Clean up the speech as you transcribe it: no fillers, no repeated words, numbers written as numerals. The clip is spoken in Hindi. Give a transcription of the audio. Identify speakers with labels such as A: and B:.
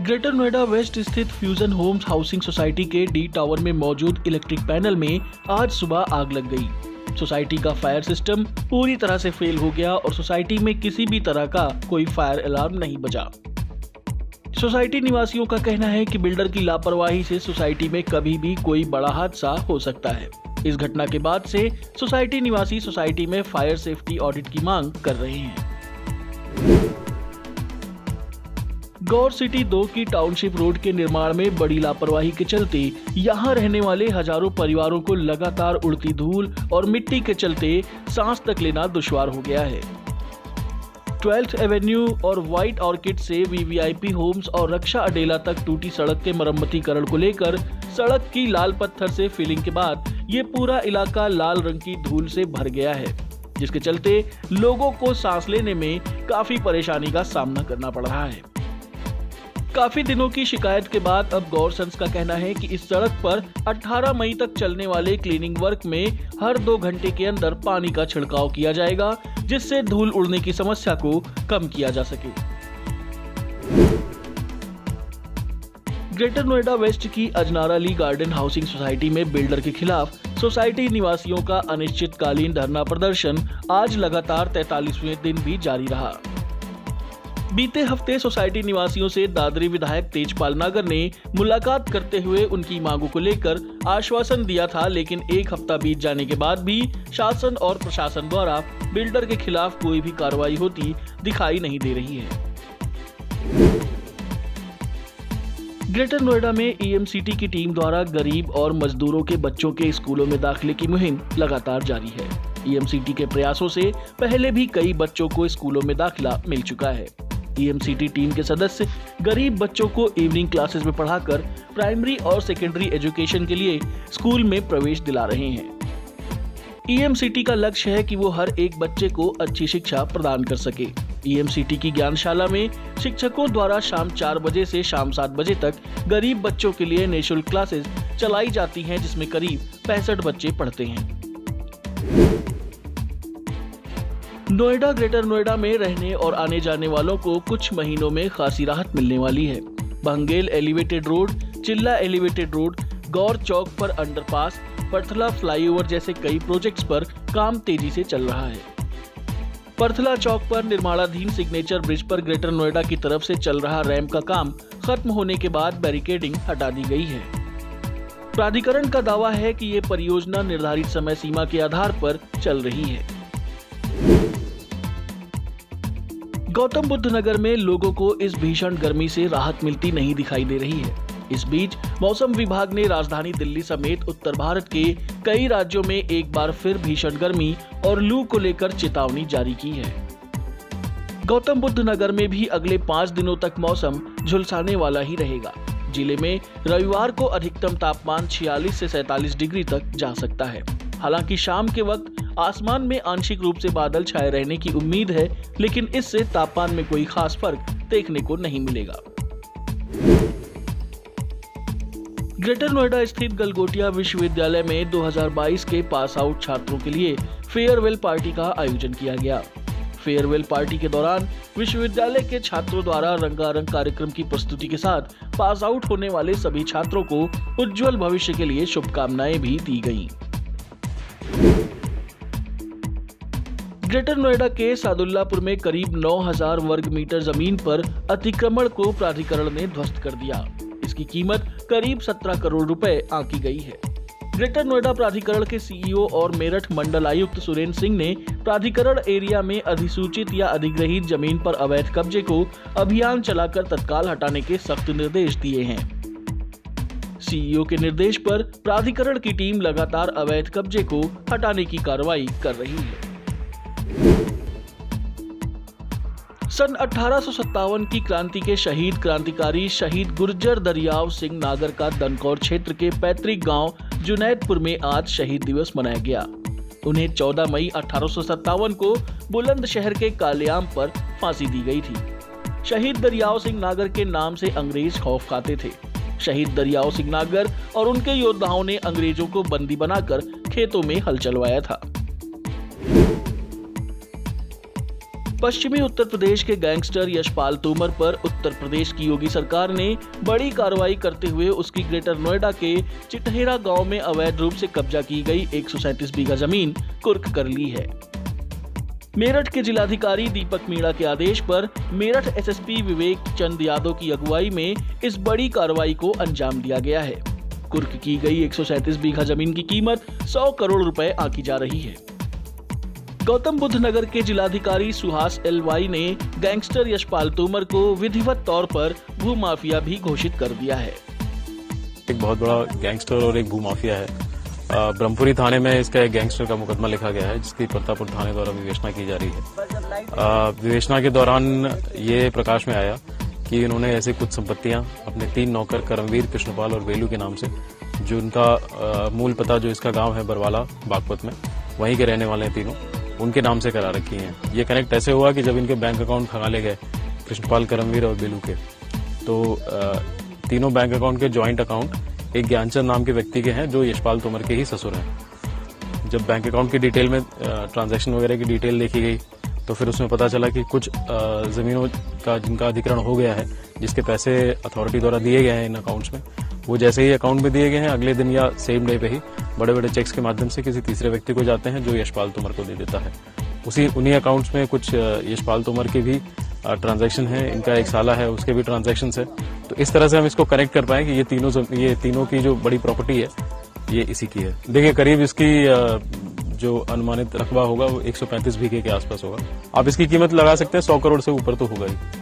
A: ग्रेटर नोएडा वेस्ट स्थित फ्यूजन होम्स हाउसिंग सोसाइटी के डी टावर में मौजूद इलेक्ट्रिक पैनल में आज सुबह आग लग गई। सोसाइटी का फायर सिस्टम पूरी तरह से फेल हो गया और सोसाइटी में किसी भी तरह का कोई फायर अलार्म नहीं बजा। सोसाइटी निवासियों का कहना है कि बिल्डर की लापरवाही से सोसाइटी में कभी भी कोई बड़ा हादसा हो सकता है। इस घटना के बाद से सोसाइटी निवासी सोसाइटी में फायर सेफ्टी ऑडिट की मांग कर रहे हैं। गौर सिटी 2 की टाउनशिप रोड के निर्माण में बड़ी लापरवाही के चलते यहां रहने वाले हजारों परिवारों को लगातार उड़ती धूल और मिट्टी के चलते सांस तक लेना दुश्वार हो गया है। 12th एवेन्यू और व्हाइट ऑर्किड से वीवीआईपी होम्स और रक्षा अडेला तक टूटी सड़क के मरम्मतीकरण को लेकर सड़क की लाल पत्थर से फिलिंग के बाद ये पूरा इलाका लाल रंग की धूल से भर गया है, जिसके चलते लोगों को सांस लेने में काफी परेशानी का सामना करना पड़ रहा है। काफी दिनों की शिकायत के बाद अब गौरसंस का कहना है कि इस सड़क पर 18 मई तक चलने वाले क्लीनिंग वर्क में हर 2 घंटे के अंदर पानी का छिड़काव किया जाएगा, जिससे धूल उड़ने की समस्या को कम किया जा सके। ग्रेटर नोएडा वेस्ट की अजनारा ली गार्डन हाउसिंग सोसाइटी में बिल्डर के खिलाफ सोसाइटी निवासियों का अनिश्चितकालीन धरना प्रदर्शन आज लगातार 43वें दिन भी जारी रहा। बीते हफ्ते सोसाइटी निवासियों से दादरी विधायक तेजपाल नागर ने मुलाकात करते हुए उनकी मांगों को लेकर आश्वासन दिया था, लेकिन एक हफ्ता बीत जाने के बाद भी शासन और प्रशासन द्वारा बिल्डर के खिलाफ कोई भी कार्रवाई होती दिखाई नहीं दे रही है। ग्रेटर नोएडा में ईएमसीटी की टीम द्वारा गरीब और मजदूरों के बच्चों के स्कूलों में दाखिले की मुहिम लगातार जारी है। ईएमसीटी के प्रयासों से पहले भी कई बच्चों को स्कूलों में दाखिला मिल चुका है। ईएमसीटी टीम के सदस्य गरीब बच्चों को इवनिंग क्लासेस में पढ़ाकर प्राइमरी और सेकेंडरी एजुकेशन के लिए स्कूल में प्रवेश दिला रहे हैं। ईएमसीटी का लक्ष्य है कि वो हर एक बच्चे को अच्छी शिक्षा प्रदान कर सके। ईएमसीटी की ज्ञानशाला में शिक्षकों द्वारा शाम 4 बजे से शाम 7 बजे तक गरीब बच्चों के लिए निःशुल्क क्लासेस चलाई जाती हैं, जिसमें करीब 65 बच्चे पढ़ते हैं। नोएडा ग्रेटर नोएडा में रहने और आने जाने वालों को कुछ महीनों में खासी राहत मिलने वाली है। बंगेल एलिवेटेड रोड, चिल्ला एलिवेटेड रोड, गौर चौक पर अंडरपास, परथला फ्लाईओवर जैसे कई प्रोजेक्ट्स पर काम तेजी से चल रहा है। परथला चौक पर निर्माणाधीन सिग्नेचर ब्रिज पर ग्रेटर नोएडा की तरफ से चल रहा रैंप का काम खत्म होने के बाद बैरिकेडिंग हटा दी गई है। प्राधिकरण का दावा है कि ये परियोजना निर्धारित समय सीमा के आधार पर चल रही है। गौतम बुद्ध नगर में लोगों को इस भीषण गर्मी से राहत मिलती नहीं दिखाई दे रही है। इस बीच मौसम विभाग ने राजधानी दिल्ली समेत उत्तर भारत के कई राज्यों में एक बार फिर भीषण गर्मी और लू को लेकर चेतावनी जारी की है। गौतम बुद्ध नगर में भी अगले 5 दिनों तक मौसम झुलसाने वाला ही रहेगा। जिले में रविवार को अधिकतम तापमान 46 से 47 डिग्री तक जा सकता है। हालांकि शाम के वक्त आसमान में आंशिक रूप से बादल छाए रहने की उम्मीद है, लेकिन इससे तापमान में कोई खास फर्क देखने को नहीं मिलेगा। ग्रेटर नोएडा स्थित गलगोटिया विश्वविद्यालय में 2022 के पास आउट छात्रों के लिए फेयरवेल पार्टी का आयोजन किया गया। फेयरवेल पार्टी के दौरान विश्वविद्यालय के छात्रों द्वारा रंगारंग कार्यक्रम की प्रस्तुति के साथ पास आउट होने वाले सभी छात्रों को उज्जवल भविष्य के लिए शुभकामनाएं भी दी गयी। ग्रेटर नोएडा के सादुल्लापुर में करीब 9000 वर्ग मीटर जमीन पर अतिक्रमण को प्राधिकरण ने ध्वस्त कर दिया। इसकी कीमत करीब 17 करोड़ रुपए आंकी गई है। ग्रेटर नोएडा प्राधिकरण के सीईओ और मेरठ मंडल आयुक्त सुरेंद्र सिंह ने प्राधिकरण एरिया में अधिसूचित या अधिग्रहित जमीन पर अवैध कब्जे को अभियान चलाकर तत्काल हटाने के सख्त निर्देश दिए हैं। सीईओ के निर्देश पर प्राधिकरण की टीम लगातार अवैध कब्जे को हटाने की कार्रवाई कर रही है। सन 1857 की क्रांति के शहीद क्रांतिकारी शहीद गुर्जर दरियाव सिंह नागर का दनकौर क्षेत्र के पैतृक गांव जुनैदपुर में आज शहीद दिवस मनाया गया। उन्हें 14 मई 1857 को बुलंदशहर के कालियाम पर फांसी दी गई थी। शहीद दरियाव सिंह नागर के नाम से अंग्रेज खौफ खाते थे। शहीद दरियाव सिंह नागर और उनके योद्धाओं ने अंग्रेजों को बंदी बनाकर खेतों में हल चलवाया था। पश्चिमी उत्तर प्रदेश के गैंगस्टर यशपाल तोमर पर उत्तर प्रदेश की योगी सरकार ने बड़ी कार्रवाई करते हुए उसकी ग्रेटर नोएडा के चिटहेरा गांव में अवैध रूप से कब्जा की गई 137 बीघा जमीन कुर्क कर ली है। मेरठ के जिलाधिकारी दीपक मीणा के आदेश पर मेरठ एसएसपी विवेक चंद यादव की अगुवाई में इस बड़ी कार्रवाई को अंजाम दिया गया है। कुर्क की गई 137 बीघा जमीन की कीमत 100 करोड़ रुपए आंकी जा रही है। गौतम बुद्ध नगर के जिलाधिकारी सुहास एलवाई ने गैंगस्टर यशपाल तोमर को विधिवत तौर पर भूमाफिया भी घोषित कर दिया है।
B: एक बहुत बड़ा गैंगस्टर और एक भूमाफिया है। ब्रह्मपुरी थाने में इसका एक गैंगस्टर का मुकदमा लिखा गया है, जिसकी प्रतापपुर थाने द्वारा विवेचना की जा रही है। विवेचना के दौरान ये प्रकाश में आया कि इन्होंने ऐसे कुछ संपत्तियां अपने 3 नौकर करमवीर, कृष्णपाल और वेलू के नाम से, जो उनका मूल पता जो इसका गांव है बरवाला बागपत में, वहीं के रहने वाले हैं तीनों, उनके नाम से करा रखी हैं। ये कनेक्ट ऐसे हुआ कि जब इनके बैंक अकाउंट खंगाले गए कृष्णपाल, करमवीर और बेलू के, तो तीनों बैंक अकाउंट के ज्वाइंट अकाउंट एक ज्ञानचंद नाम के व्यक्ति के हैं, जो यशपाल तोमर के ही ससुर हैं। जब बैंक अकाउंट की डिटेल में ट्रांजैक्शन वगैरह की डिटेल देखी गई तो फिर उसमें पता चला कि कुछ जमीनों का जिनका अधिग्रहण हो गया है, जिसके पैसे अथॉरिटी द्वारा दिए गए हैं इन अकाउंट्स में, वो जैसे ही अकाउंट में दिए गए हैं अगले दिन या सेम डे पे ही बड़े बड़े चेक्स के माध्यम से किसी तीसरे व्यक्ति को जाते हैं, जो यशपाल तोमर को दे देता है। उन्हीं अकाउंट्स में कुछ यशपाल तोमर के भी ट्रांजैक्शन है, इनका एक साला है उसके भी ट्रांजैक्शन है। तो इस तरह से हम इसको कनेक्ट कर पाए कि ये तीनों की जो बड़ी प्रॉपर्टी है ये इसी की है। देखिए, करीब इसकी जो अनुमानित रकबा होगा वो 135 बीघे के आसपास होगा। आप इसकी कीमत लगा सकते हैं 100 करोड़ से ऊपर तो होगा ही।